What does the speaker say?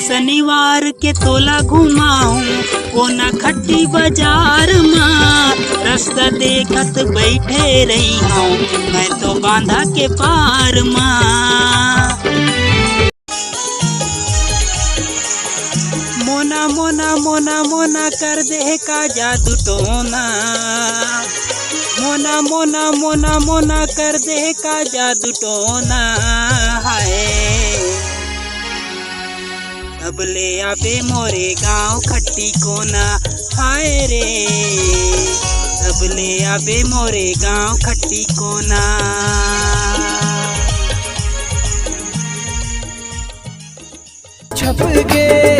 शनिवार के तोला घुमाऊं कोना खट्टी बाजार माँ। रास्ता देखत बैठे रही हूँ मैं तो बांधा के पार माँ। मोना मोना मोना मोना कर दे का जादू टोना। मोना मोना मोना मोना कर दे का जादू टोना। हाय अब ले आबे मोरे गाँव खट्टी कोना। हाय रे अब ले आबे मोरे गाँव खट्टी कोना। छप के